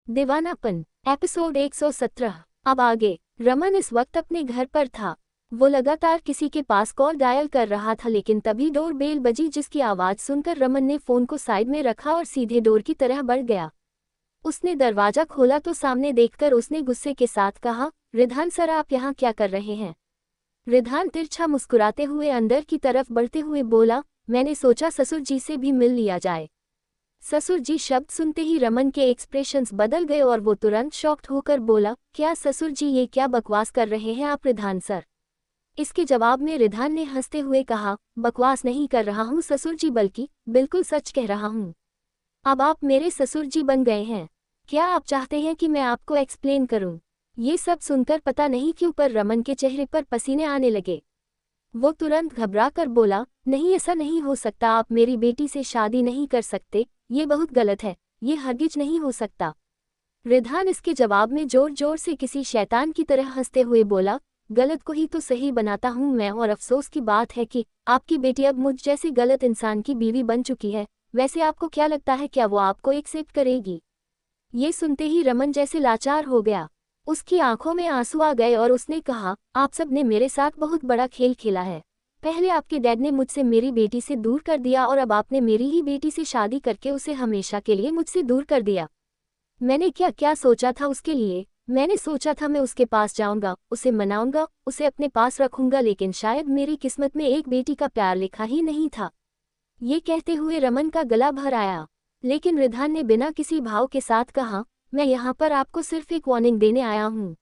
दीवानापन episode 117। अब आगे। रमन इस वक्त अपने घर पर था। वो लगातार किसी के पास कॉल डायल कर रहा था, लेकिन तभी डोर बेल बजी, जिसकी आवाज़ सुनकर रमन ने फ़ोन को साइड में रखा और सीधे डोर की तरह बढ़ गया। उसने दरवाज़ा खोला तो सामने देखकर उसने गुस्से के साथ कहा, रिधान सर, आप यहाँ क्या कर रहे हैं? रिधान तिरछा मुस्कुराते हुए अंदर की तरफ बढ़ते हुए बोला, मैंने सोचा ससुर जी से भी मिल लिया जाए। ससुर जी शब्द सुनते ही रमन के एक्सप्रेशंस बदल गए और वो तुरंत शॉक्ड होकर बोला, क्या ससुर जी, ये क्या बकवास कर रहे हैं आप रिधान सर? इसके जवाब में रिधान ने हंसते हुए कहा, बकवास नहीं कर रहा हूँ ससुर जी, बल्कि बिल्कुल सच कह रहा हूँ। अब आप मेरे ससुर जी बन गए हैं। क्या आप चाहते हैं कि मैं आपको एक्सप्लेन करूँ? ये सब सुनकर पता नहीं क्यों पर रमन के चेहरे पर पसीने आने लगे। वो तुरंत घबरा कर बोला, नहीं, ऐसा नहीं हो सकता, आप मेरी बेटी से शादी नहीं कर सकते, ये बहुत गलत है, ये हरगिज नहीं हो सकता। रिधान इसके जवाब में जोर जोर से किसी शैतान की तरह हंसते हुए बोला, गलत को ही तो सही बनाता हूँ मैं, और अफसोस की बात है कि आपकी बेटी अब मुझ जैसे गलत इंसान की बीवी बन चुकी है। वैसे आपको क्या लगता है, क्या वो आपको एक्सेप्ट करेगी? ये सुनते ही रमन जैसे लाचार हो गया। उसकी आंखों में आंसू आ गए और उसने कहा, आप सब ने मेरे साथ बहुत बड़ा खेल खेला है। पहले आपके डैड ने मुझसे मेरी बेटी से दूर कर दिया और अब आपने मेरी ही बेटी से शादी करके उसे हमेशा के लिए मुझसे दूर कर दिया। मैंने क्या क्या सोचा था उसके लिए? मैंने सोचा था मैं उसके पास जाऊंगा, उसे मनाऊंगा, उसे अपने पास रखूंगा, लेकिन शायद मेरी किस्मत में एक बेटी का प्यार लिखा ही नहीं था। ये कहते हुए रमन का गला भर आया, लेकिन रिधान ने बिना किसी भाव के साथ कहा, मैं यहाँ पर आपको सिर्फ एक वार्निंग देने आया हूँ।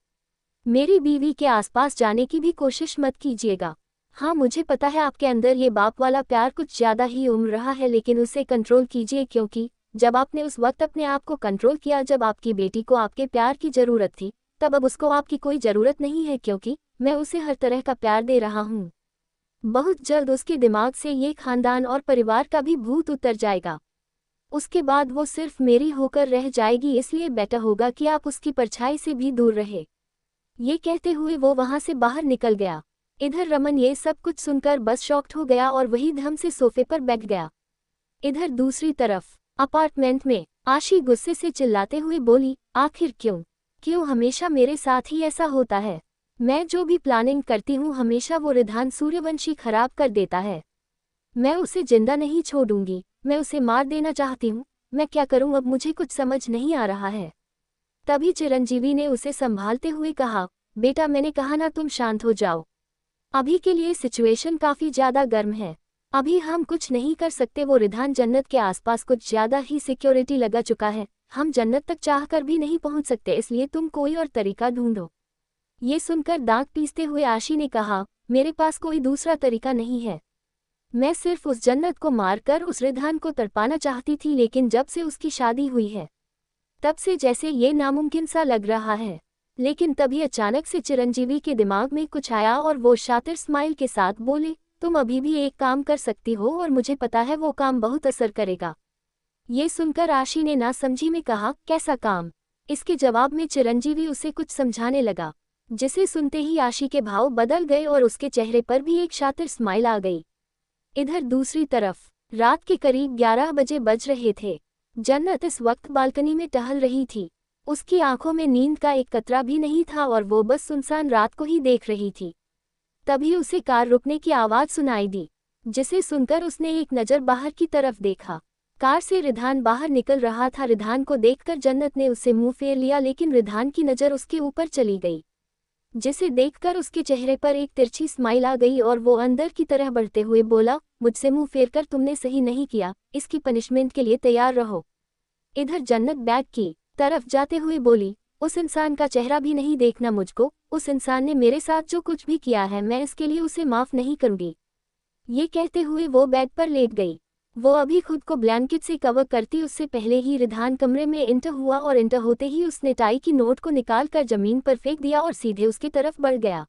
मेरी बीवी के आसपास जाने की भी कोशिश मत कीजिएगा। हाँ, मुझे पता है आपके अंदर ये बाप वाला प्यार कुछ ज़्यादा ही उम्र रहा है, लेकिन उसे कंट्रोल कीजिए, क्योंकि जब आपने उस वक्त अपने आप को कंट्रोल किया जब आपकी बेटी को आपके प्यार की ज़रूरत थी, तब अब उसको आपकी कोई ज़रूरत नहीं है, क्योंकि मैं उसे हर तरह का प्यार दे रहा हूँ। बहुत जल्द उसके दिमाग से ये खानदान और परिवार का भी भूत उतर जाएगा। उसके बाद वो सिर्फ मेरी होकर रह जाएगी, इसलिए बेटर होगा कि आप उसकी परछाई से भी दूर रहे। ये कहते हुए वो वहां से बाहर निकल गया। इधर रमन ये सब कुछ सुनकर बस शॉक्ड हो गया और वही धम से सोफे पर बैठ गया। इधर दूसरी तरफ अपार्टमेंट में आशी गुस्से से चिल्लाते हुए बोली, आखिर क्यों हमेशा मेरे साथ ही ऐसा होता है? मैं जो भी प्लानिंग करती हूँ हमेशा वो रिधान सूर्यवंशी खराब कर देता है। मैं उसे जिंदा नहीं छोड़ूंगी, मैं उसे मार देना चाहती हूँ। मैं क्या करूँ, अब मुझे कुछ समझ नहीं आ रहा है। तभी चिरंजीवी ने उसे संभालते हुए कहा, बेटा, मैंने कहा ना, तुम शांत हो जाओ। अभी के लिए सिचुएशन काफी ज्यादा गर्म है, अभी हम कुछ नहीं कर सकते। वो रिधान जन्नत के आसपास कुछ ज्यादा ही सिक्योरिटी लगा चुका है, हम जन्नत तक चाहकर भी नहीं पहुंच सकते, इसलिए तुम कोई और तरीका ढूंढो। ये सुनकर दांत पीसते हुए आशी ने कहा, मेरे पास कोई दूसरा तरीका नहीं है। मैं सिर्फ उस जन्नत को मारकर उस रिधान को तड़पाना चाहती थी, लेकिन जब से उसकी शादी हुई है तब से जैसे ये नामुमकिन सा लग रहा है। लेकिन तभी अचानक से चिरंजीवी के दिमाग में कुछ आया और वो शातिर स्माइल के साथ बोले, तुम अभी भी एक काम कर सकती हो और मुझे पता है वो काम बहुत असर करेगा। ये सुनकर आशी ने नासमझी में कहा, कैसा काम? इसके जवाब में चिरंजीवी उसे कुछ समझाने लगा, जिसे सुनते ही आशी के भाव बदल गए और उसके चेहरे पर भी एक शातिर स्माइल आ गई। इधर दूसरी तरफ रात के करीब 11 बजे बज रहे थे। जन्नत इस वक्त बालकनी में टहल रही थी। उसकी आंखों में नींद का एक कतरा भी नहीं था और वो बस सुनसान रात को ही देख रही थी। तभी उसे कार रुकने की आवाज़ सुनाई दी, जिसे सुनकर उसने एक नज़र बाहर की तरफ देखा। कार से रिधान बाहर निकल रहा था। रिधान को देखकर जन्नत ने उससे मुंह फेर लिया, लेकिन रिधान की नज़र उसके ऊपर चली गई, जिसे देखकर उसके चेहरे पर एक तिरछी स्माइल आ गई और वो अंदर की तरह बढ़ते हुए बोला, मुझसे मुंह फेरकर तुमने सही नहीं किया, इसकी पनिशमेंट के लिए तैयार रहो। इधर जन्नत बैग की तरफ जाते हुए बोली, उस इंसान का चेहरा भी नहीं देखना मुझको, उस इंसान ने मेरे साथ जो कुछ भी किया है मैं इसके लिए उसे माफ़ नहीं करूंगी। ये कहते हुए वो बेड पर लेट गई। वो अभी खुद को ब्लैंकेट से कवर करती उससे पहले ही रिधान कमरे में एंटर हुआ और एंटर होते ही उसने टाई की नोट को निकाल कर जमीन पर फेंक दिया और सीधे उसकी तरफ बढ़ गया।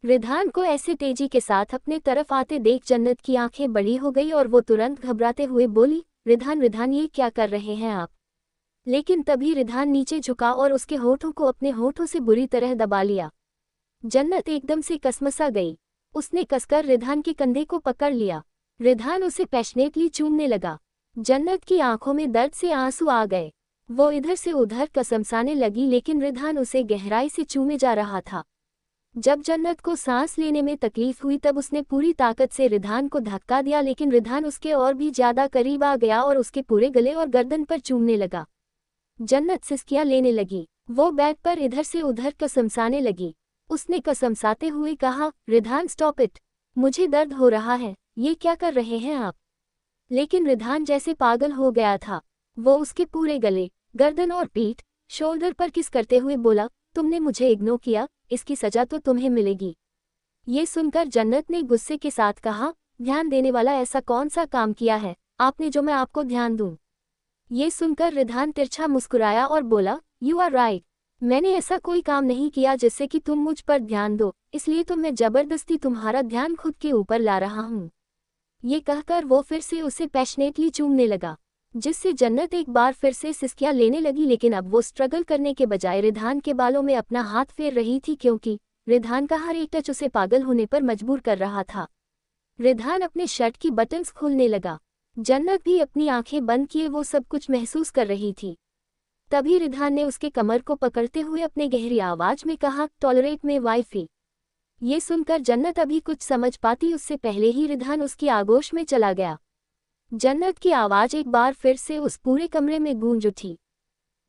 रिधान को ऐसे तेजी के साथ अपने तरफ आते देख जन्नत की आंखें बड़ी हो गई और वो तुरंत घबराते हुए बोली, रिधान, ये क्या कर रहे हैं आप? लेकिन तभी रिधान नीचे झुका और उसके होठों को अपने होठों से बुरी तरह दबा लिया। जन्नत एकदम से कसमसा गई। उसने कसकर रिधान के कंधे को पकड़ लिया। रिधान उसे पैशनेटली चूमने लगा। जन्नत की आंखों में दर्द से आंसू आ गए। वो इधर से उधर कसमसाने लगी लेकिन रिधान उसे गहराई से चूमे जा रहा था। जब जन्नत को सांस लेने में तकलीफ हुई तब उसने पूरी ताकत से रिधान को धक्का दिया, लेकिन रिधान उसके और भी ज्यादा करीब आ गया और उसके पूरे गले और गर्दन पर चूमने लगा। जन्नत सिसकियां लेने लगी। वो बेड पर इधर से उधर कसमसाने लगी। उसने कसमसाते हुए कहा, रिधान स्टॉप इट, मुझे दर्द हो रहा है, ये क्या कर रहे हैं आप? लेकिन रिधान जैसे पागल हो गया था। वो उसके पूरे गले, गर्दन और पीठ, शोल्डर पर किस करते हुए बोला, तुमने मुझे इग्नोर किया, इसकी सजा तो तुम्हें मिलेगी। ये सुनकर जन्नत ने गुस्से के साथ कहा, ध्यान देने वाला ऐसा कौन सा काम किया है आपने जो मैं आपको ध्यान दूं? ये सुनकर रिधान तिरछा मुस्कुराया और बोला, यू आर राइट, मैंने ऐसा कोई काम नहीं किया जिससे कि तुम मुझ पर ध्यान दो, इसलिए तो मैं जबरदस्ती तुम्हारा ध्यान खुद के ऊपर ला रहा हूँ। ये कहकर वो फिर से उसे पैशनेटली चूमने लगा, जिससे जन्नत एक बार फिर से सिसकियां लेने लगी, लेकिन अब वो स्ट्रगल करने के बजाय रिधान के बालों में अपना हाथ फेर रही थी, क्योंकि रिधान का हर एक टच उसे पागल होने पर मजबूर कर रहा था। रिधान अपने शर्ट की बटन्स खोलने लगा। जन्नत भी अपनी आंखें बंद किए वो सब कुछ महसूस कर रही थी। तभी रिधान ने उसके कमर को पकड़ते हुए अपने गहरी आवाज में कहा, टॉलरेट में वाइफी। ये सुनकर जन्नत अभी कुछ समझ पाती उससे पहले ही रिधान उसकी आगोश में चला गया। जन्नत की आवाज एक बार फिर से उस पूरे कमरे में गूंज उठी।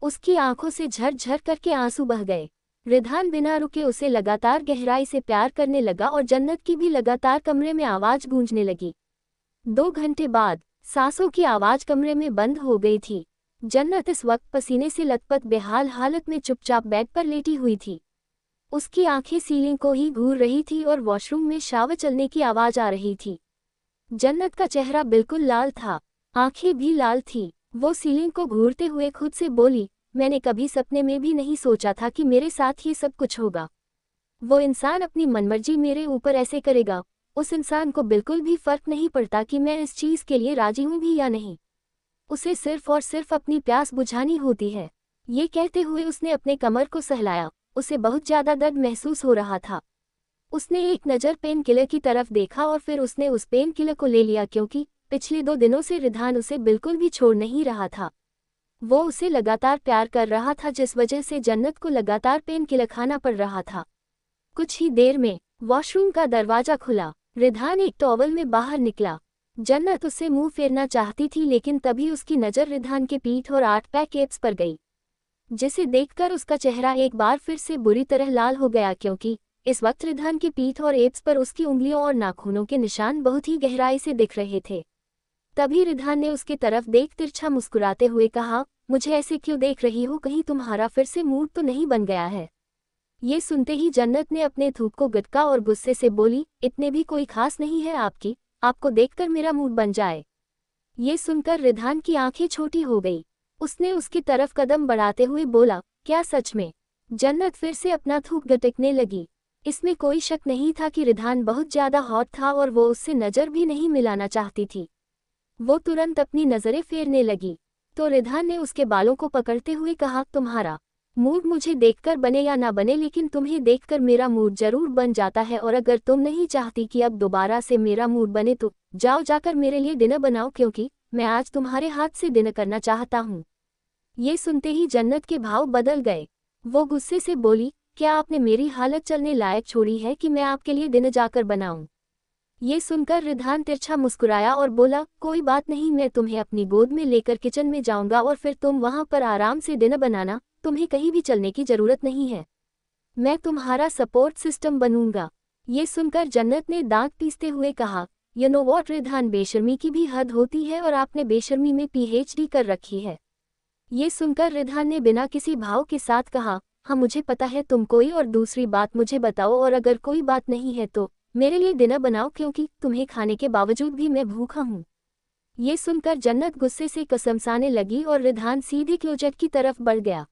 उसकी आंखों से झरझर करके आंसू बह गए। रिधान बिना रुके उसे लगातार गहराई से प्यार करने लगा और जन्नत की भी लगातार कमरे में आवाज गूंजने लगी। 2 घंटे बाद सांसों की आवाज कमरे में बंद हो गई थी। जन्नत इस वक्त पसीने से लथपथ बेहाल हालत में चुपचाप बेड पर लेटी हुई थी। उसकी आंखें सीलिंग को ही घूर रही थी और वॉशरूम में शावर चलने की आवाज आ रही थी। जन्नत का चेहरा बिल्कुल लाल था, आंखें भी लाल थी। वो सीलिंग को घूरते हुए खुद से बोली, मैंने कभी सपने में भी नहीं सोचा था कि मेरे साथ ये सब कुछ होगा। वो इंसान अपनी मनमर्जी मेरे ऊपर ऐसे करेगा। उस इंसान को बिल्कुल भी फर्क नहीं पड़ता कि मैं इस चीज के लिए राजी हूं भी या नहीं। उसे सिर्फ और सिर्फ अपनी प्यास बुझानी होती है। ये कहते हुए उसने अपने कमर को सहलाया। उसे बहुत ज्यादा दर्द महसूस हो रहा था। उसने एक नज़र पेन किलर की तरफ देखा और फिर उसने उस पेन किलर को ले लिया, क्योंकि पिछले 2 दिनों से रिधान उसे बिल्कुल भी छोड़ नहीं रहा था। वो उसे लगातार प्यार कर रहा था, जिस वजह से जन्नत को लगातार पेन किलर खाना पड़ रहा था। कुछ ही देर में वॉशरूम का दरवाजा खुला। रिधान एक टॉवल में बाहर निकला। जन्नत उससे मुंह फेरना चाहती थी, लेकिन तभी उसकी नज़र रिधान के पीठ और 8 पैक एब्स पर गई, जिसे देखकर उसका चेहरा एक बार फिर से बुरी तरह लाल हो गया, क्योंकि इस वक्त रिधान की पीठ और एब्स पर उसकी उंगलियों और नाखूनों के निशान बहुत ही गहराई से दिख रहे थे। तभी रिधान ने उसकी तरफ देख तिरछा मुस्कुराते हुए कहा, मुझे ऐसे क्यों देख रही हो, कहीं तुम्हारा फिर से मूड तो नहीं बन गया है? ये सुनते ही जन्नत ने अपने थूक को गटका और गुस्से से बोली, इतने भी कोई खास नहीं है आपको देखकर मेरा मूड बन जाए। ये सुनकर रिधान की आंखें छोटी हो गई। उसने उसकी तरफ कदम बढ़ाते हुए बोला, क्या सच में? जन्नत फिर से अपना थूक गटकने लगी। इसमें कोई शक नहीं था कि रिधान बहुत ज्यादा हॉट था और वो उससे नज़र भी नहीं मिलाना चाहती थी। वो तुरंत अपनी नज़रें फेरने लगी तो रिधान ने उसके बालों को पकड़ते हुए कहा, तुम्हारा मूड मुझे देखकर बने या ना बने, लेकिन तुम्हें देखकर मेरा मूड जरूर बन जाता है, और अगर तुम नहीं चाहती कि अब दोबारा से मेरा मूड बने तो जाओ जाकर मेरे लिए डिनर बनाओ, क्योंकि मैं आज तुम्हारे हाथ से डिनर करना चाहता हूँ। ये सुनते ही जन्नत के भाव बदल गए। वो गुस्से से बोली, क्या आपने मेरी हालत चलने लायक छोड़ी है कि मैं आपके लिए डिनर जाकर बनाऊं? ये सुनकर रिधान तिरछा मुस्कुराया और बोला, कोई बात नहीं, मैं तुम्हें अपनी गोद में लेकर किचन में जाऊंगा और फिर तुम वहां पर आराम से डिनर बनाना, तुम्हें कहीं भी चलने की जरूरत नहीं है। मैं तुम्हारा सपोर्ट सिस्टम बनूंगा। ये सुनकर जन्नत ने दांत पीसते हुए कहा, यू नो व्हाट रिधान, बेशर्मी की भी हद होती है और आपने बेशर्मी में पीएचडी कर रखी है। ये सुनकर रिधान ने बिना किसी भाव के साथ कहा, हाँ मुझे पता है तुम कोई, और दूसरी बात मुझे बताओ, और अगर कोई बात नहीं है तो मेरे लिए डिनर बनाओ, क्योंकि तुम्हें खाने के बावजूद भी मैं भूखा हूँ। ये सुनकर जन्नत गुस्से से कसमसाने लगी और रिधान सीधे क्लोजेट की तरफ बढ़ गया।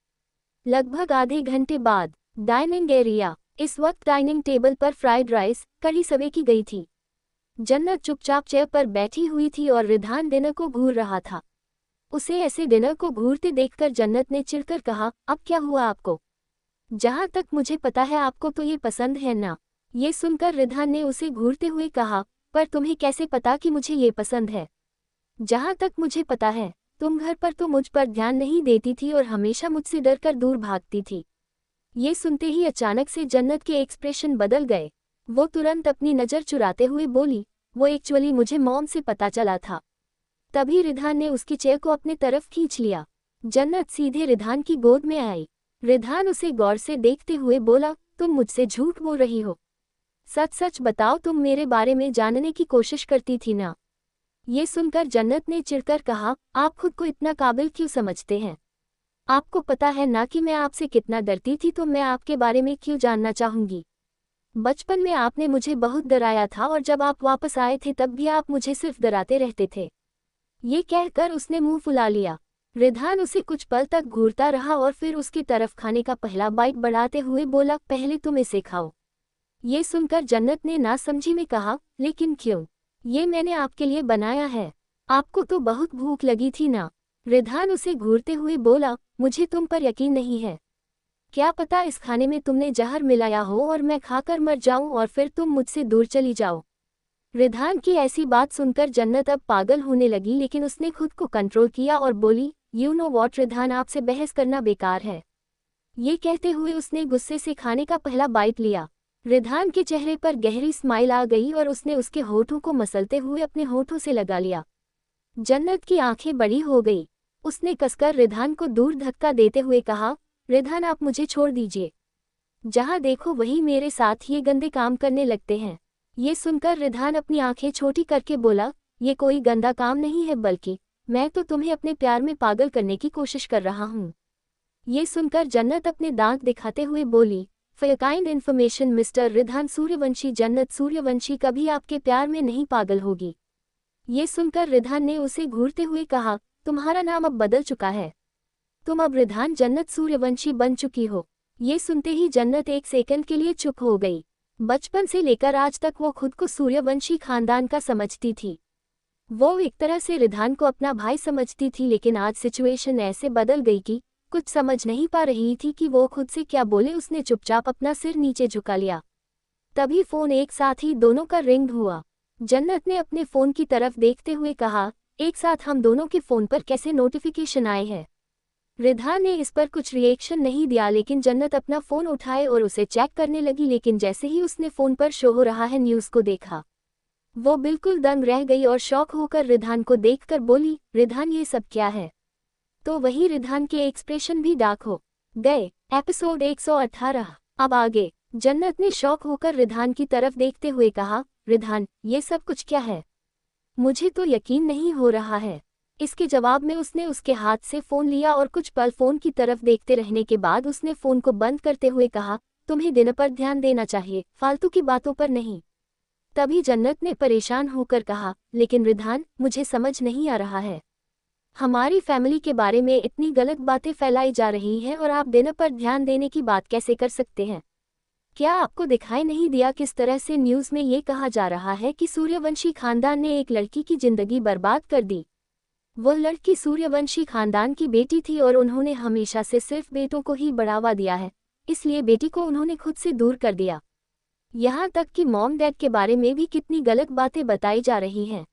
लगभग आधे घंटे बाद डाइनिंग एरिया। इस वक्त डाइनिंग टेबल पर फ्राइड राइस, कढ़ी सवे की गई थी। जन्नत चुपचाप चेयर पर बैठी हुई थी और रिधान डिनर को घूर रहा था। उसे ऐसे डिनर को घूरते देखकर जन्नत ने चिढ़कर कहा, अब क्या हुआ आपको? जहां तक मुझे पता है आपको तो ये पसंद है ना? ये सुनकर रिधान ने उसे घूरते हुए कहा, पर तुम्हें कैसे पता कि मुझे ये पसंद है? जहां तक मुझे पता है तुम घर पर तो मुझ पर ध्यान नहीं देती थी और हमेशा मुझसे डरकर दूर भागती थी। ये सुनते ही अचानक से जन्नत के एक्सप्रेशन बदल गए। वो तुरंत अपनी नज़र चुराते हुए बोली, वो एक्चुअली मुझे मॉम से पता चला था। तभी रिधान ने उसकी चेयर को अपने तरफ खींच लिया। जन्नत सीधे रिधान की गोद में आई। रिधान उसे गौर से देखते हुए बोला, तुम मुझसे झूठ बोल रही हो। सच सच बताओ, तुम मेरे बारे में जानने की कोशिश करती थी ना। ये सुनकर जन्नत ने चिढ़कर कहा, आप खुद को इतना काबिल क्यों समझते हैं? आपको पता है ना कि मैं आपसे कितना डरती थी, तो मैं आपके बारे में क्यों जानना चाहूंगी? बचपन में आपने मुझे बहुत डराया था और जब आप वापस आए थे तब भी आप मुझे सिर्फ डराते रहते थे। ये कहकर उसने मुंह फुला लिया। रिधान उसे कुछ पल तक घूरता रहा और फिर उसकी तरफ खाने का पहला बाइट बढ़ाते हुए बोला, पहले तुम इसे खाओ। ये सुनकर जन्नत ने नासमझी में कहा, लेकिन क्यों? ये मैंने आपके लिए बनाया है। आपको तो बहुत भूख लगी थी ना। रिधान उसे घूरते हुए बोला, मुझे तुम पर यकीन नहीं है। क्या पता इस खाने में तुमने जहर मिलाया हो और मैं खाकर मर जाऊं और फिर तुम मुझसे दूर चली जाओ। रिधान की ऐसी बात सुनकर जन्नत अब पागल होने लगी, लेकिन उसने खुद को कंट्रोल किया और बोली, यू नो वॉट रिधान, आपसे बहस करना बेकार है। ये कहते हुए उसने गुस्से से खाने का पहला बाइट लिया। रिधान के चेहरे पर गहरी स्माइल आ गई और उसने उसके होठों को मसलते हुए अपने होठों से लगा लिया। जन्नत की आंखें बड़ी हो गई। उसने कसकर रिधान को दूर धक्का देते हुए कहा, रिधान आप मुझे छोड़ दीजिए। जहां देखो वही मेरे साथ ये गंदे काम करने लगते हैं। ये सुनकर रिधान अपनी आंखें छोटी करके बोला, ये कोई गंदा काम नहीं है, बल्कि मैं तो तुम्हें अपने प्यार में पागल करने की कोशिश कर रहा हूँ। ये सुनकर जन्नत अपने दांत दिखाते हुए बोली, for your kind information mister Ridhan Suryavanshi, जन्नत सूर्यवंशी कभी आपके प्यार में नहीं पागल होगी। ये सुनकर रिधान ने उसे घूरते हुए कहा, तुम्हारा नाम अब बदल चुका है। तुम अब रिधान जन्नत सूर्यवंशी बन चुकी हो। ये सुनते ही जन्नत एक सेकंड के लिए चुप हो गई। बचपन से लेकर आज तक वो खुद को सूर्यवंशी खानदान का समझती थी। वो एक तरह से रिधान को अपना भाई समझती थी, लेकिन आज सिचुएशन ऐसे बदल गई कि कुछ समझ नहीं पा रही थी कि वो खुद से क्या बोले। उसने चुपचाप अपना सिर नीचे झुका लिया। तभी फोन एक साथ ही दोनों का रिंग हुआ। जन्नत ने अपने फोन की तरफ देखते हुए कहा, एक साथ हम दोनों के फोन पर कैसे नोटिफिकेशन आए हैं? रिधान ने इस पर कुछ रिएक्शन नहीं दिया, लेकिन जन्नत अपना फोन उठाए और उसे चेक करने लगी। लेकिन जैसे ही उसने फोन पर शो हो रहा है न्यूज को देखा, वो बिल्कुल दंग रह गई और शॉक होकर रिधान को देखकर बोली, रिधान ये सब क्या है? तो वही रिधान के एक्सप्रेशन भी डार्क हो गए। एपिसोड 118 अब आगे। जन्नत ने शॉक होकर रिधान की तरफ देखते हुए कहा, रिधान ये सब कुछ क्या है? मुझे तो यकीन नहीं हो रहा है। इसके जवाब में उसने उसके हाथ से फ़ोन लिया और कुछ पल फ़ोन की तरफ देखते रहने के बाद उसने फ़ोन को बंद करते हुए कहा, तुम्हें दिन पर ध्यान देना चाहिए, फालतू की बातों पर नहीं। तभी जन्नत ने परेशान होकर कहा, लेकिन रिधान मुझे समझ नहीं आ रहा है। हमारी फैमिली के बारे में इतनी गलत बातें फैलाई जा रही हैं और आप दिन पर ध्यान देने की बात कैसे कर सकते हैं? क्या आपको दिखाई नहीं दिया किस तरह से न्यूज़ में ये कहा जा रहा है कि सूर्यवंशी खानदान ने एक लड़की की जिंदगी बर्बाद कर दी? वह लड़की सूर्यवंशी खानदान की बेटी थी और उन्होंने हमेशा से सिर्फ बेटों को ही बढ़ावा दिया है, इसलिए बेटी को उन्होंने खुद से दूर कर दिया। यहाँ तक कि मॉम डैड के बारे में भी कितनी गलत बातें बताई जा रही हैं।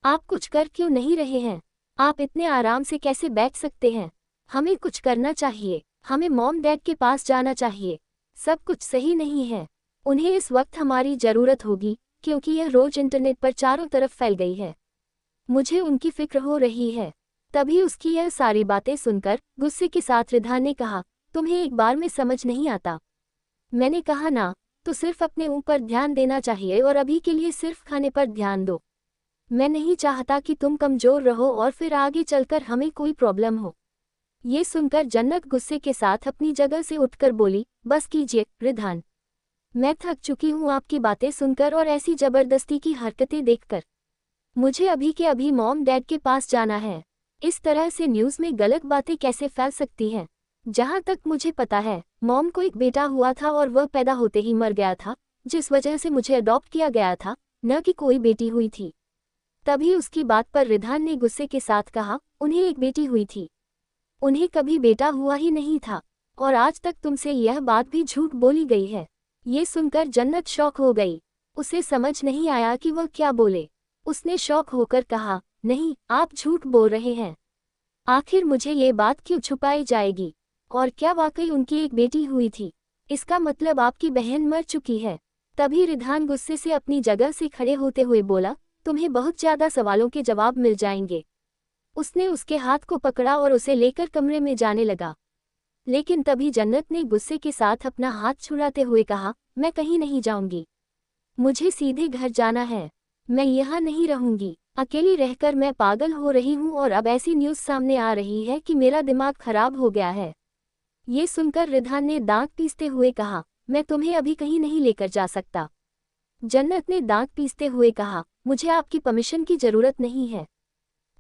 आप कुछ कर क्यों नहीं रहे हैं? आप इतने आराम से कैसे बैठ सकते हैं? हमें कुछ करना चाहिए। हमें मॉम डैड के पास जाना चाहिए। सब कुछ सही नहीं है। उन्हें इस वक्त हमारी ज़रूरत होगी, क्योंकि यह रोज इंटरनेट पर चारों तरफ फैल गई है। मुझे उनकी फिक्र हो रही है। तभी उसकी यह सारी बातें सुनकर गुस्से के साथ रिधान ने कहा, तुम्हें एक बार में समझ नहीं आता? मैंने कहा ना, तो सिर्फ अपने ऊपर ध्यान देना चाहिए और अभी के लिए सिर्फ खाने पर ध्यान दो। मैं नहीं चाहता कि तुम कमज़ोर रहो और फिर आगे चलकर हमें कोई प्रॉब्लम हो। ये सुनकर जन्नत गुस्से के साथ अपनी जगह से उठकर बोली, बस कीजिए रिधान, मैं थक चुकी हूँ आपकी बातें सुनकर और ऐसी ज़बरदस्ती की हरकतें देखकर। मुझे अभी के अभी मॉम डैड के पास जाना है। इस तरह से न्यूज़ में गलत बातें कैसे फैल सकती हैं? जहाँ तक मुझे पता है, मॉम को एक बेटा हुआ था और वह पैदा होते ही मर गया था, जिस वजह से मुझे अडॉप्ट किया गया था, न कि कोई बेटी हुई थी। तभी उसकी बात पर रिधान ने गुस्से के साथ कहा, उन्हें एक बेटी हुई थी, उन्हें कभी बेटा हुआ ही नहीं था, और आज तक तुमसे यह बात भी झूठ बोली गई है। ये सुनकर जन्नत शॉक हो गई। उसे समझ नहीं आया कि वह क्या बोले। उसने शॉक होकर कहा, नहीं, आप झूठ बोल रहे हैं। आखिर मुझे ये बात क्यों छुपाई जाएगी? और क्या वाकई उनकी एक बेटी हुई थी? इसका मतलब आपकी बहन मर चुकी है। तभी रिधान गुस्से से अपनी जगह से खड़े होते हुए बोला, तुम्हें बहुत ज्यादा सवालों के जवाब मिल जाएंगे। उसने उसके हाथ को पकड़ा और उसे लेकर कमरे में जाने लगा। लेकिन तभी जन्नत ने गुस्से के साथ अपना हाथ छुड़ाते हुए कहा, मैं कहीं नहीं जाऊंगी। मुझे सीधे घर जाना है। मैं यहाँ नहीं रहूंगी। अकेली रहकर मैं पागल हो रही हूँ और अब ऐसी न्यूज़ सामने आ रही है कि मेरा दिमाग खराब हो गया है। ये सुनकर रिधान ने दांत पीसते हुए कहा, मैं तुम्हें अभी कहीं नहीं लेकर जा सकता। जन्नत ने दांत पीसते हुए कहा, मुझे आपकी परमिशन की जरूरत नहीं है।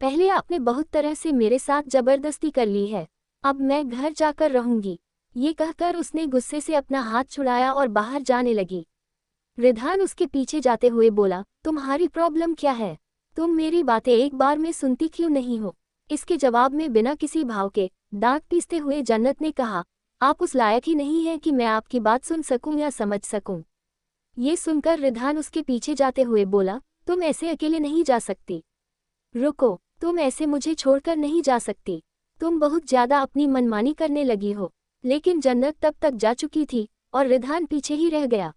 पहले आपने बहुत तरह से मेरे साथ जबरदस्ती कर ली है। अब मैं घर जाकर रहूंगी। ये कहकर उसने गुस्से से अपना हाथ छुड़ाया और बाहर जाने लगी। रिधान उसके पीछे जाते हुए बोला, तुम्हारी प्रॉब्लम क्या है? तुम मेरी बातें एक बार में सुनती क्यों नहीं हो? इसके जवाब में बिना किसी भाव के दांत पीसते हुए जन्नत ने कहा, आप उस लायक ही नहीं हैं कि मैं आपकी बात सुन सकूं या समझ सकूं। ये सुनकर रिधान उसके पीछे जाते हुए बोला, तुम ऐसे अकेले नहीं जा सकती। रुको, तुम ऐसे मुझे छोड़कर नहीं जा सकती। तुम बहुत ज्यादा अपनी मनमानी करने लगी हो। लेकिन जन्नत तब तक जा चुकी थी और रिधान पीछे ही रह गया।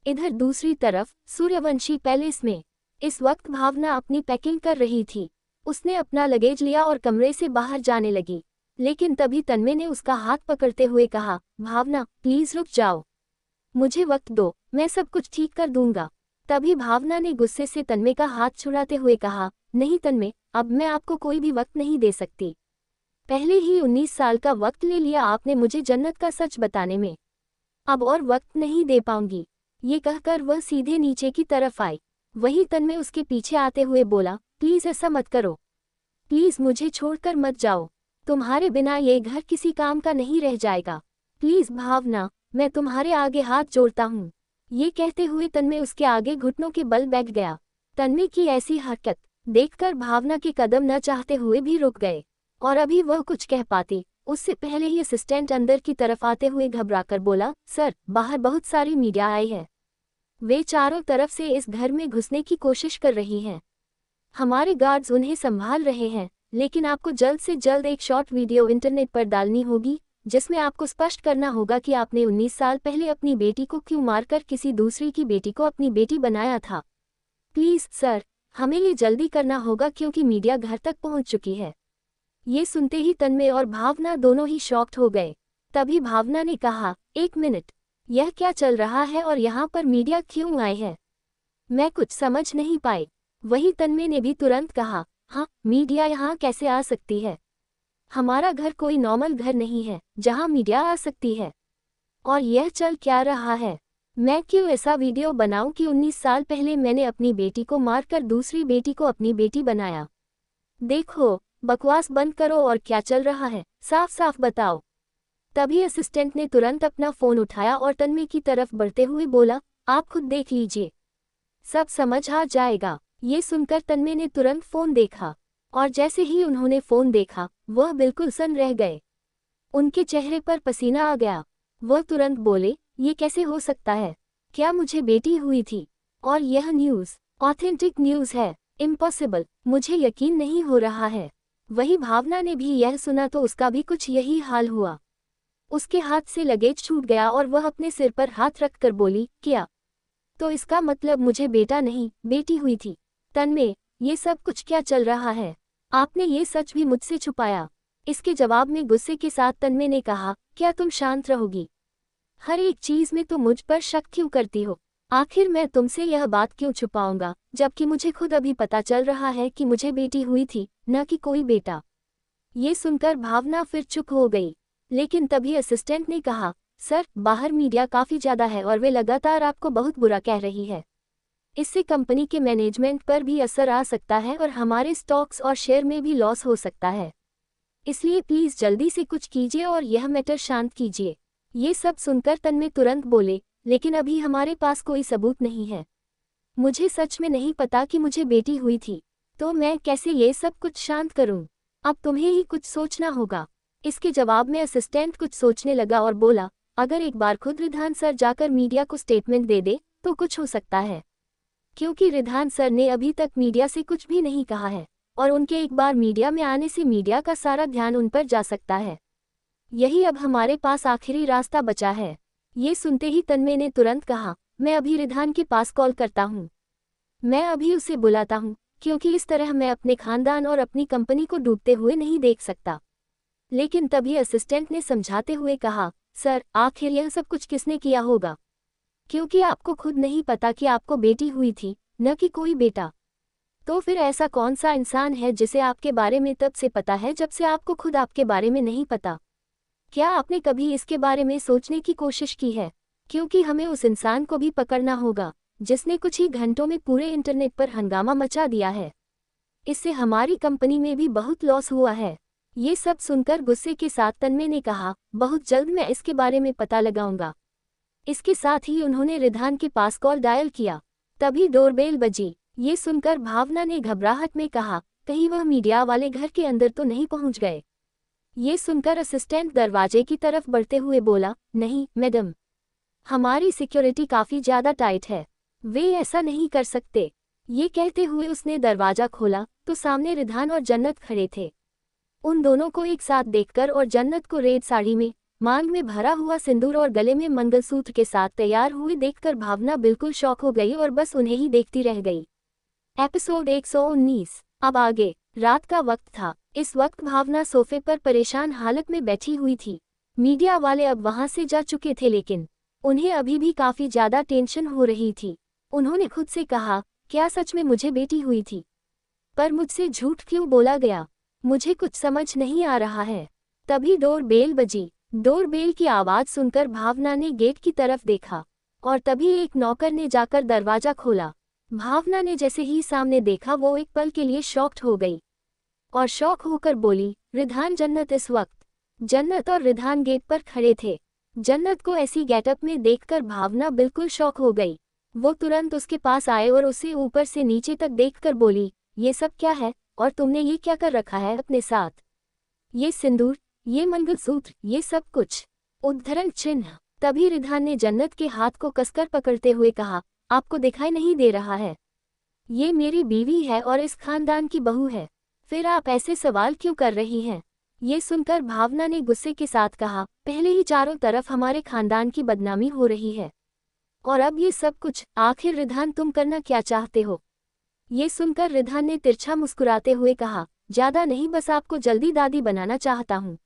इधर दूसरी तरफ सूर्यवंशी पैलेस में इस वक्त भावना अपनी पैकिंग कर रही थी। उसने अपना लगेज लिया और कमरे से बाहर जाने लगी। लेकिन तभी तन्मय ने उसका हाथ पकड़ते हुए कहा, भावना प्लीज रुक जाओ। मुझे वक्त दो, मैं सब कुछ ठीक कर दूंगा। तभी भावना ने गुस्से से तन्मय का हाथ छुड़ाते हुए कहा, नहीं तन्मय, अब मैं आपको कोई भी वक्त नहीं दे सकती। पहले ही 19 साल का वक्त ले लिया आपने मुझे जन्नत का सच बताने में। अब और वक्त नहीं दे पाऊंगी। ये कहकर वह सीधे नीचे की तरफ आई। वहीं तन्मय उसके पीछे आते हुए बोला, प्लीज ऐसा मत करो। प्लीज मुझे छोड़कर मत जाओ। तुम्हारे बिना ये घर किसी काम का नहीं रह जाएगा। प्लीज भावना, मैं तुम्हारे आगे हाथ जोड़ता हूँ। ये कहते हुए तन्मय उसके आगे घुटनों के बल बैठ गया। तन्मय की ऐसी हरकत देखकर भावना के कदम न चाहते हुए भी रुक गए। और अभी वह कुछ कह पाती उससे पहले ही असिस्टेंट अंदर की तरफ आते हुए घबराकर बोला, सर, बाहर बहुत सारी मीडिया आई है। वे चारों तरफ से इस घर में घुसने की कोशिश कर रही हैं। हमारे गार्ड्स उन्हें संभाल रहे हैं, लेकिन आपको जल्द से जल्द एक शॉर्ट वीडियो इंटरनेट पर डालनी होगी, जिसमें आपको स्पष्ट करना होगा कि आपने 19 साल पहले अपनी बेटी को क्यों मारकर किसी दूसरी की बेटी को अपनी बेटी बनाया था। प्लीज सर, हमें ये जल्दी करना होगा क्योंकि मीडिया घर तक पहुंच चुकी है। ये सुनते ही तन्मय और भावना दोनों ही शॉक्ड हो गए। तभी भावना ने कहा, एक मिनट, यह क्या चल रहा है और यहाँ पर मीडिया क्यों आए हैं? मैं कुछ समझ नहीं पाई। वही तन्मय ने भी तुरंत कहा, हाँ, मीडिया यहाँ कैसे आ सकती है? हमारा घर कोई नॉर्मल घर नहीं है जहाँ मीडिया आ सकती है। और यह चल क्या रहा है? मैं क्यों ऐसा वीडियो बनाऊं कि 19 साल पहले मैंने अपनी बेटी को मारकर दूसरी बेटी को अपनी बेटी बनाया? देखो, बकवास बंद करो और क्या चल रहा है, साफ साफ बताओ। तभी असिस्टेंट ने तुरंत अपना फोन उठाया और तन्मय की तरफ बढ़ते हुए बोला, आप खुद देख लीजिए, सब समझ आ जाएगा। ये सुनकर तन्मय ने तुरंत फोन देखा और जैसे ही उन्होंने फोन देखा वह बिल्कुल सन्न रह गए। उनके चेहरे पर पसीना आ गया। वह तुरंत बोले, ये कैसे हो सकता है? क्या मुझे बेटी हुई थी? और यह न्यूज़ ऑथेंटिक न्यूज़ है? इम्पॉसिबल, मुझे यकीन नहीं हो रहा है। वही भावना ने भी यह सुना तो उसका भी कुछ यही हाल हुआ। उसके हाथ से लगेज छूट गया और वह अपने सिर पर हाथ रखकर बोली, क्या? तो इसका मतलब मुझे बेटा नहीं, बेटी हुई थी। तन्मय, ये सब कुछ क्या चल रहा है? आपने ये सच भी मुझसे छुपाया। इसके जवाब में गुस्से के साथ तन्मय ने कहा, क्या तुम शांत रहोगी? हर एक चीज में तुम मुझ पर शक क्यों करती हो? आखिर मैं तुमसे यह बात क्यों छुपाऊंगा, जबकि मुझे खुद अभी पता चल रहा है कि मुझे बेटी हुई थी, न कि कोई बेटा। ये सुनकर भावना फिर चुप हो गई। लेकिन तभी असिस्टेंट ने कहा, सर, बाहर मीडिया काफी ज्यादा है और वे लगातार आपको बहुत बुरा कह रही है। इससे कंपनी के मैनेजमेंट पर भी असर आ सकता है और हमारे स्टॉक्स और शेयर में भी लॉस हो सकता है। इसलिए प्लीज जल्दी से कुछ कीजिए और यह मैटर शांत कीजिए। ये सब सुनकर तन्मय तुरंत बोले, लेकिन अभी हमारे पास कोई सबूत नहीं है। मुझे सच में नहीं पता कि मुझे बेटी हुई थी, तो मैं कैसे ये सब कुछ शांत करूं? अब तुम्हें ही कुछ सोचना होगा। इसके जवाब में असिस्टेंट कुछ सोचने लगा और बोला, अगर एक बार खुद रिधान सर जाकर मीडिया को स्टेटमेंट दे दे तो कुछ हो सकता है, क्योंकि रिधान सर ने अभी तक मीडिया से कुछ भी नहीं कहा है। और उनके एक बार मीडिया में आने से मीडिया का सारा ध्यान उन पर जा सकता है। यही अब हमारे पास आखिरी रास्ता बचा है। ये सुनते ही तन्मय ने तुरंत कहा, मैं अभी रिधान के पास कॉल करता हूँ। मैं अभी उसे बुलाता हूँ, क्योंकि इस तरह मैं अपने खानदान और अपनी कंपनी को डूबते हुए नहीं देख सकता। लेकिन तभी असिस्टेंट ने समझाते हुए कहा, सर आखिर यह सब कुछ किसने किया होगा, क्योंकि आपको खुद नहीं पता कि आपको बेटी हुई थी, न कि कोई बेटा। तो फिर ऐसा कौन सा इंसान है जिसे आपके बारे में तब से पता है जब से आपको खुद आपके बारे में नहीं पता? क्या आपने कभी इसके बारे में सोचने की कोशिश की है? क्योंकि हमें उस इंसान को भी पकड़ना होगा जिसने कुछ ही घंटों में पूरे इंटरनेट पर हंगामा मचा दिया है। इससे हमारी कंपनी में भी बहुत लॉस हुआ है। ये सब सुनकर गुस्से के साथ तन्मय ने कहा, बहुत जल्द मैं इसके बारे में पता लगाऊंगा। इसके साथ ही उन्होंने रिधान के पास कॉल डायल किया। तभी डोरबेल बजी। ये सुनकर भावना ने घबराहट में कहा, कहीं वह मीडिया वाले घर के अंदर तो नहीं पहुंच गए? ये सुनकर असिस्टेंट दरवाजे की तरफ बढ़ते हुए बोला, नहीं मैडम, हमारी सिक्योरिटी काफ़ी ज़्यादा टाइट है, वे ऐसा नहीं कर सकते। ये कहते हुए उसने दरवाज़ा खोला तो सामने रिधान और जन्नत खड़े थे। उन दोनों को एक साथ देखकर और जन्नत को रेड साड़ी में, मांग में भरा हुआ सिंदूर और गले में मंगलसूत्र के साथ तैयार हुए देखकर भावना बिल्कुल शॉक हो गई और बस उन्हें ही देखती रह गई। एपिसोड 119। अब आगे। रात का वक्त था। इस वक्त भावना सोफे पर परेशान हालत में बैठी हुई थी। मीडिया वाले अब वहां से जा चुके थे, लेकिन उन्हें अभी भी काफी ज्यादा टेंशन हो रही थी। उन्होंने खुद से कहा, क्या सच में मुझे बेटी हुई थी? पर मुझसे झूठ क्यों बोला गया? मुझे कुछ समझ नहीं आ रहा है। तभी डोर बेल बजी। डोर बेल की आवाज सुनकर भावना ने गेट की तरफ देखा और तभी एक नौकर ने जाकर दरवाजा खोला। भावना ने जैसे ही सामने देखा वो एक पल के लिए शॉक्ड हो गई और शॉक होकर बोली, रिधान जन्नत। इस वक्त जन्नत और रिधान गेट पर खड़े थे। जन्नत को ऐसी गेटअप में देखकर भावना बिल्कुल शॉक हो गई। वो तुरंत उसके पास आए और उसे ऊपर से नीचे तक देखकर बोली, ये सब क्या है और तुमने ये क्या कर रखा है अपने साथ? ये सिंदूर, ये मंगलसूत्र, ये सब कुछ उद्धरण चिन्ह। तभी रिधान ने जन्नत के हाथ को कसकर पकड़ते हुए कहा, आपको दिखाई नहीं दे रहा है? ये मेरी बीवी है और इस खानदान की बहू है, फिर आप ऐसे सवाल क्यों कर रही हैं? ये सुनकर भावना ने गुस्से के साथ कहा, पहले ही चारों तरफ हमारे खानदान की बदनामी हो रही है और अब ये सब कुछ। आखिर रिधान तुम करना क्या चाहते हो? ये सुनकर रिधान ने तिरछा मुस्कुराते हुए कहा, ज्यादा नहीं, बस आपको जल्दी दादी बनाना चाहता हूँ।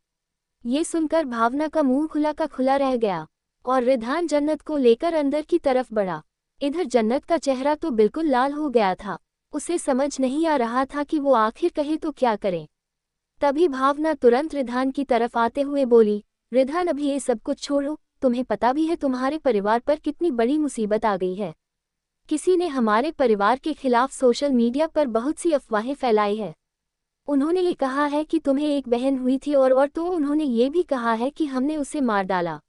ये सुनकर भावना का मुंह खुला का खुला रह गया और रिधान जन्नत को लेकर अंदर की तरफ बढ़ा। इधर जन्नत का चेहरा तो बिल्कुल लाल हो गया था। उसे समझ नहीं आ रहा था कि वो आखिर कहे तो क्या करे। तभी भावना तुरंत रिधान की तरफ आते हुए बोली, रिधान अभी ये सब कुछ छोड़ो, तुम्हें पता भी है तुम्हारे परिवार पर कितनी बड़ी मुसीबत आ गई है। किसी ने हमारे परिवार के खिलाफ सोशल मीडिया पर बहुत सी अफवाहें फैलाई है। उन्होंने ये कहा है कि तुम्हें एक बहन हुई थी और तो उन्होंने ये भी कहा है कि हमने उसे मार डाला।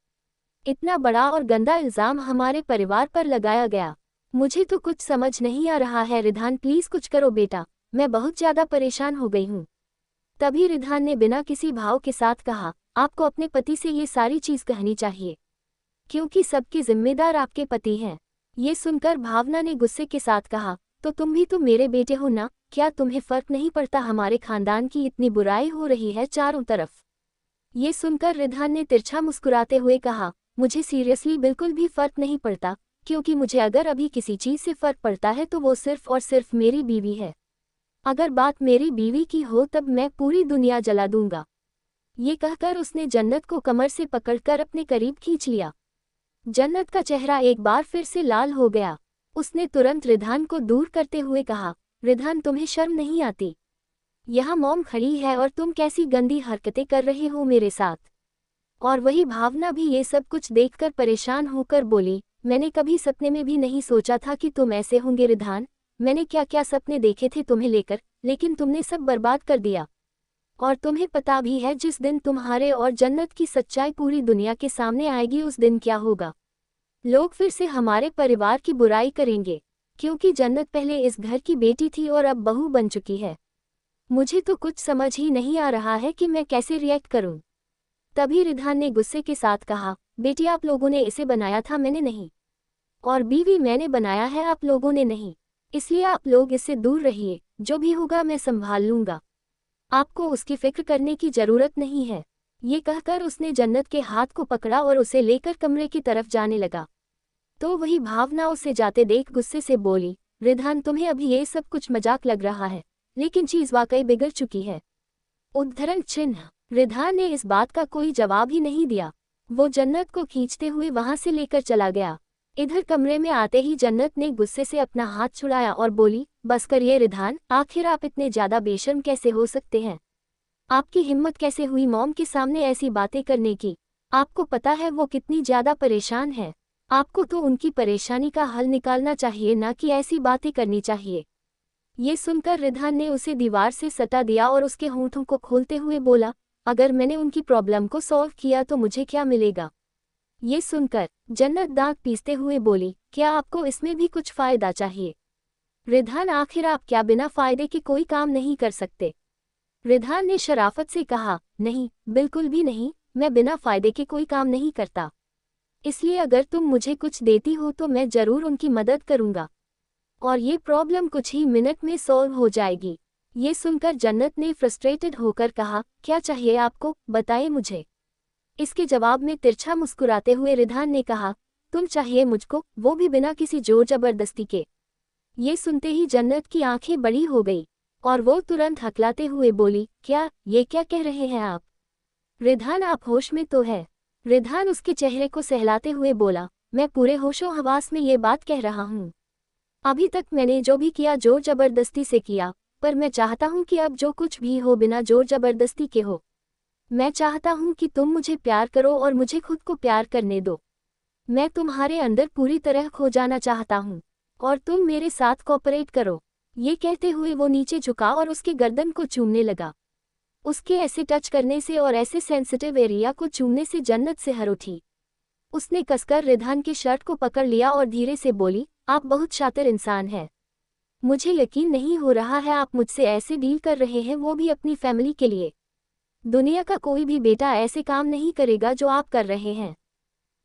इतना बड़ा और गंदा इल्ज़ाम हमारे परिवार पर लगाया गया। मुझे तो कुछ समझ नहीं आ रहा है। रिधान प्लीज़ कुछ करो बेटा, मैं बहुत ज़्यादा परेशान हो गई हूँ। तभी रिधान ने बिना किसी भाव के साथ कहा, आपको अपने पति से ये सारी चीज़ कहनी चाहिए, क्योंकि सबके जिम्मेदार आपके पति हैं। ये सुनकर भावना ने गुस्से के साथ कहा, तो तुम भी तो मेरे बेटे हो ना, क्या तुम्हें फर्क नहीं पड़ता? हमारे खानदान की इतनी बुराई हो रही है चारों तरफ। ये सुनकर रिधान ने तिरछा मुस्कुराते हुए कहा, मुझे सीरियसली बिल्कुल भी फर्क नहीं पड़ता, क्योंकि मुझे अगर अभी किसी चीज़ से फर्क पड़ता है तो वो सिर्फ और सिर्फ मेरी बीवी है। अगर बात मेरी बीवी की हो तब मैं पूरी दुनिया जला दूंगा। ये कहकर उसने जन्नत को कमर से पकड़कर अपने करीब खींच लिया। जन्नत का चेहरा एक बार फिर से लाल हो गया। उसने तुरंत रिधान को दूर करते हुए कहा, रिधान तुम्हें शर्म नहीं आती? यहाँ मॉम खड़ी है और तुम कैसी गंदी हरकतें कर रहे हो मेरे साथ? और वही भावना भी ये सब कुछ देखकर परेशान होकर बोली, मैंने कभी सपने में भी नहीं सोचा था कि तुम ऐसे होंगे रिधान। मैंने क्या क्या सपने देखे थे तुम्हें लेकर, लेकिन तुमने सब बर्बाद कर दिया। और तुम्हें पता भी है जिस दिन तुम्हारे और जन्नत की सच्चाई पूरी दुनिया के सामने आएगी उस दिन क्या होगा? लोग फिर से हमारे परिवार की बुराई करेंगे, क्योंकि जन्नत पहले इस घर की बेटी थी और अब बहू बन चुकी है। मुझे तो कुछ समझ ही नहीं आ रहा है कि मैं कैसे रिएक्ट करूं। तभी रिधान ने गुस्से के साथ कहा, बेटी आप लोगों ने इसे बनाया था, मैंने नहीं। और बीवी मैंने बनाया है, आप लोगों ने नहीं। इसलिए आप लोग इससे दूर रहिए। जो भी होगा मैं संभाल लूंगा, आपको उसकी फिक्र करने की जरूरत नहीं है। ये कहकर उसने जन्नत के हाथ को पकड़ा और उसे लेकर कमरे की तरफ जाने लगा। तो वही भावना उसे जाते देख गुस्से से बोली, रिधान तुम्हें अभी ये सब कुछ मजाक लग रहा है, लेकिन चीज वाकई बिगड़ चुकी है। उद्धरण चिन्ह। रिधान ने इस बात का कोई जवाब ही नहीं दिया। वो जन्नत को खींचते हुए वहां से लेकर चला गया। इधर कमरे में आते ही जन्नत ने गुस्से से अपना हाथ छुड़ाया और बोली, बस करिए रिधान, आखिर आप इतने ज्यादा बेशर्म कैसे हो सकते हैं? आपकी हिम्मत कैसे हुई मॉम के सामने ऐसी बातें करने की? आपको पता है वो कितनी ज्यादा परेशान है। आपको तो उनकी परेशानी का हल निकालना चाहिए, ना कि ऐसी बातें करनी चाहिए। ये सुनकर रिधान ने उसे दीवार से सटा दिया और उसके होंठों को खोलते हुए बोला, अगर मैंने उनकी प्रॉब्लम को सॉल्व किया तो मुझे क्या मिलेगा? ये सुनकर जन्नत दांत पीसते हुए बोली, क्या आपको इसमें भी कुछ फायदा चाहिए? रिधान आखिर आप क्या बिना फायदे के कोई काम नहीं कर सकते? रिधान ने शराफत से कहा, नहीं, बिल्कुल भी नहीं, मैं बिना फायदे के कोई काम नहीं करता। इसलिए अगर तुम मुझे कुछ देती हो तो मैं जरूर उनकी मदद करूंगा, और ये प्रॉब्लम कुछ ही मिनट में सॉल्व हो जाएगी। ये सुनकर जन्नत ने फ्रस्ट्रेटेड होकर कहा, क्या चाहिए आपको, बताइए मुझे। इसके जवाब में तिरछा मुस्कुराते हुए रिधान ने कहा, तुम चाहिए मुझको, वो भी बिना किसी जोर जबरदस्ती के। ये सुनते ही जन्नत की आंखें बड़ी हो गई और वो तुरंत हकलाते हुए बोली, ये क्या कह रहे हैं आप? रिधान आप होश में तो है? रिधान उसके चेहरे को सहलाते हुए बोला, मैं पूरे होशो हवास में ये बात कह रहा हूँ। अभी तक मैंने जो भी किया जोर जबरदस्ती से किया, पर मैं चाहता हूँ कि अब जो कुछ भी हो बिना जोर जबरदस्ती के हो। मैं चाहता हूँ कि तुम मुझे प्यार करो और मुझे खुद को प्यार करने दो। मैं तुम्हारे अंदर पूरी तरह खो जाना चाहता हूँ और तुम मेरे साथ कोऑपरेट करो। ये कहते हुए वो नीचे झुका और उसके गर्दन को चूमने लगा। उसके ऐसे टच करने से और ऐसे सेंसिटिव एरिया को चूमने से जन्नत से हर उठी। उसने कसकर रिधान के शर्ट को पकड़ लिया और धीरे से बोली, आप बहुत शातिर इंसान हैं। मुझे यकीन नहीं हो रहा है आप मुझसे ऐसे डील कर रहे हैं, वो भी अपनी फैमिली के लिए। दुनिया का कोई भी बेटा ऐसे काम नहीं करेगा जो आप कर रहे हैं।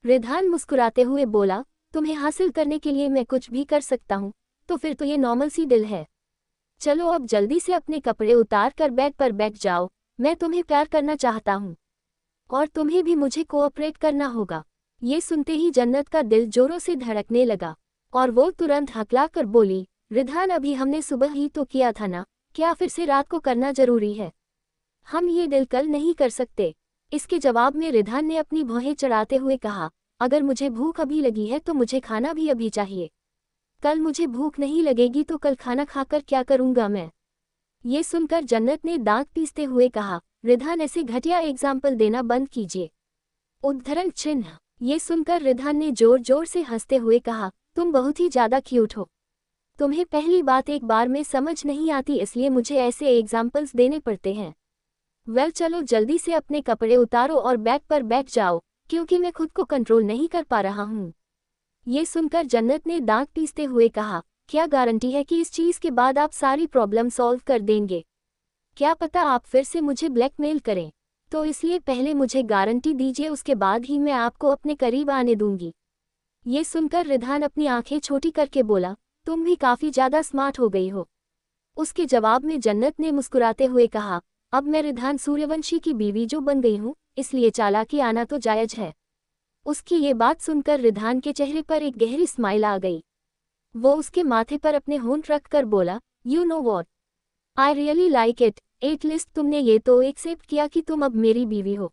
रिधान मुस्कुराते हुए बोला, तुम्हें हासिल करने के लिए मैं कुछ भी कर सकता हूँ, तो फिर तो ये नॉर्मल सी डील है। चलो अब जल्दी से अपने कपड़े उतार कर बेड पर बैठ जाओ, मैं तुम्हें प्यार करना चाहता हूँ और तुम्हें भी मुझे कोऑपरेट करना होगा। ये सुनते ही जन्नत का दिल जोरों से धड़कने लगा और वो तुरंत हकला कर बोली, रिधान अभी हमने सुबह ही तो किया था ना, क्या फिर से रात को करना जरूरी है? हम ये डील कल नहीं कर सकते। इसके जवाब में रिधान ने अपनी भौहें चढ़ाते हुए कहा, अगर मुझे भूख अभी लगी है तो मुझे खाना भी अभी चाहिए। कल मुझे भूख नहीं लगेगी तो कल खाना खाकर क्या करूंगा मैं? ये सुनकर जन्नत ने दांत पीसते हुए कहा, रिधान ऐसे घटिया एग्जाम्पल देना बंद कीजिए। उद्धरण चिन्ह। ये सुनकर रिधान ने जोर जोर से हंसते हुए कहा, तुम बहुत ही ज्यादा क्यूट हो। तुम्हें पहली बात एक बार में समझ नहीं आती, इसलिए मुझे ऐसे एग्जाम्पल्स देने पड़ते हैं। वेल चलो जल्दी से अपने कपड़े उतारो और बेड पर बैठ जाओ, क्योंकि मैं खुद को कंट्रोल नहीं कर पा रहा हूँ। ये सुनकर जन्नत ने दांत पीसते हुए कहा, क्या गारंटी है कि इस चीज के बाद आप सारी प्रॉब्लम सॉल्व कर देंगे? क्या पता आप फिर से मुझे ब्लैकमेल करें, तो इसलिए पहले मुझे गारंटी दीजिए, उसके बाद ही मैं आपको अपने करीब आने दूंगी। ये सुनकर रिधान अपनी आंखें छोटी करके बोला, तुम भी काफी ज्यादा स्मार्ट हो गई हो। उसके जवाब में जन्नत ने मुस्कुराते हुए कहा, अब मैं रिधान सूर्यवंशी की बीवी जो बन गई हूँ, इसलिए चालाकी आना तो जायज है। उसकी ये बात सुनकर रिधान के चेहरे पर एक गहरी स्माइल आ गई। वो उसके माथे पर अपने होंठ रख कर बोला, you know what, I really like it, at least तुमने ये तो एक्सेप्ट किया कि तुम अब मेरी बीवी हो।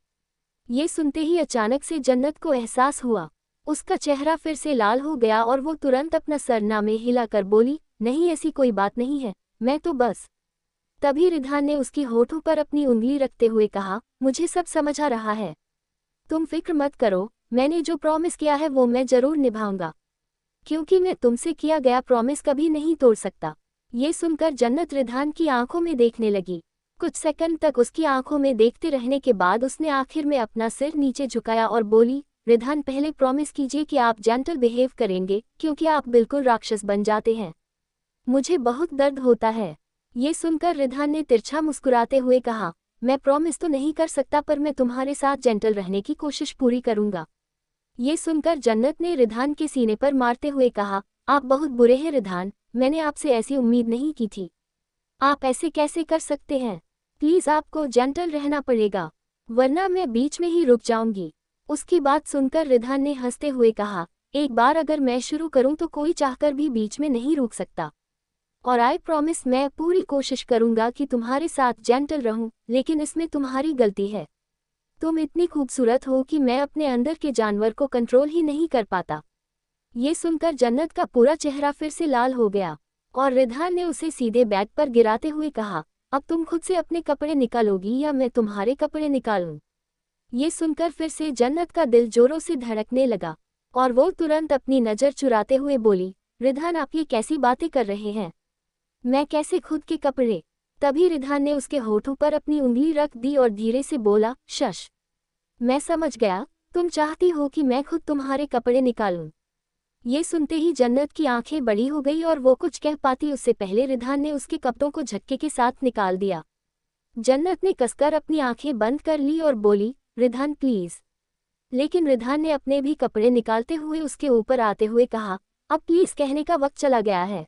ये सुनते ही अचानक से जन्नत को एहसास हुआ। उसका चेहरा फिर से लाल हो गया और वो तुरंत अपना सरना में हिलाकर बोली, नहीं ऐसी कोई बात नहीं है, मैं तो बस। तभी रिधान ने उसकी होठों पर अपनी उंगली रखते हुए कहा, मुझे सब समझ आ रहा है, तुम फिक्र मत करो, मैंने जो प्रॉमिस किया है वो मैं जरूर निभाऊंगा, क्योंकि मैं तुमसे किया गया प्रॉमिस कभी नहीं तोड़ सकता। ये सुनकर जन्नत रिधान की आंखों में देखने लगी। कुछ सेकंड तक उसकी आंखों में देखते रहने के बाद उसने आखिर में अपना सिर नीचे झुकाया और बोली, रिधान पहले प्रॉमिस कीजिए कि आप जेंटल बिहेव करेंगे, क्योंकि आप बिल्कुल राक्षस बन जाते हैं। मुझे बहुत दर्द होता है। ये सुनकर रिधान ने तिरछा मुस्कुराते हुए कहा, मैं प्रॉमिस तो नहीं कर सकता, पर मैं तुम्हारे साथ जेंटल रहने की कोशिश पूरी करूंगा। ये सुनकर जन्नत ने रिधान के सीने पर मारते हुए कहा, आप बहुत बुरे हैं रिधान, मैंने आपसे ऐसी उम्मीद नहीं की थी। आप ऐसे कैसे कर सकते हैं? प्लीज आपको जेंटल रहना पड़ेगा, वरना मैं बीच में ही रुक जाऊंगी। उसकी बात सुनकर रिधान ने हंसते हुए कहा, एक बार अगर मैं शुरू करूं तो कोई चाहकर भी बीच में नहीं रुक सकता। और आई प्रॉमिस मैं पूरी कोशिश करूंगा कि तुम्हारे साथ जेंटल रहूं, लेकिन इसमें तुम्हारी गलती है। तुम इतनी खूबसूरत हो कि मैं अपने अंदर के जानवर को कंट्रोल ही नहीं कर पाता। ये सुनकर जन्नत का पूरा चेहरा फिर से लाल हो गया और रिधान ने उसे सीधे बेड पर गिराते हुए कहा, अब तुम खुद से अपने कपड़े निकालोगी या मैं तुम्हारे कपड़े निकालूं? ये सुनकर फिर से जन्नत का दिल जोरों से धड़कने लगा और वो तुरंत अपनी नज़र चुराते हुए बोली, रिधान आप ये कैसी बातें कर रहे हैं? मैं कैसे खुद के कपड़े? तभी रिधान ने उसके होठों पर अपनी उंगली रख दी और धीरे से बोला, शश, मैं समझ गया, तुम चाहती हो कि मैं खुद तुम्हारे कपड़े निकालूं। ये सुनते ही जन्नत की आंखें बड़ी हो गई और वो कुछ कह पाती उससे पहले रिधान ने उसके कपड़ों को झटके के साथ निकाल दिया। जन्नत ने कसकर अपनी आंखें बंद कर ली और बोली, रिधान प्लीज। लेकिन रिधान ने अपने भी कपड़े निकालते हुए उसके ऊपर आते हुए कहा, अब प्लीज कहने का वक्त चला गया है।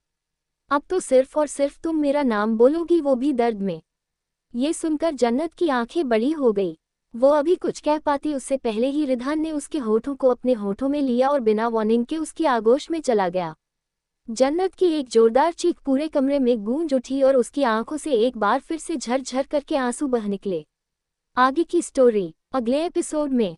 अब तो सिर्फ और सिर्फ तुम मेरा नाम बोलोगी, वो भी दर्द में। ये सुनकर जन्नत की आंखें बड़ी हो गई। वो अभी कुछ कह पाती उससे पहले ही रिधान ने उसके होठों को अपने होठों में लिया और बिना वार्निंग के उसकी आगोश में चला गया। जन्नत की एक जोरदार चीख पूरे कमरे में गूंज उठी और उसकी आंखों से एक बार फिर से झरझर करके आंसू बह निकले। आगे की स्टोरी अगले एपिसोड में।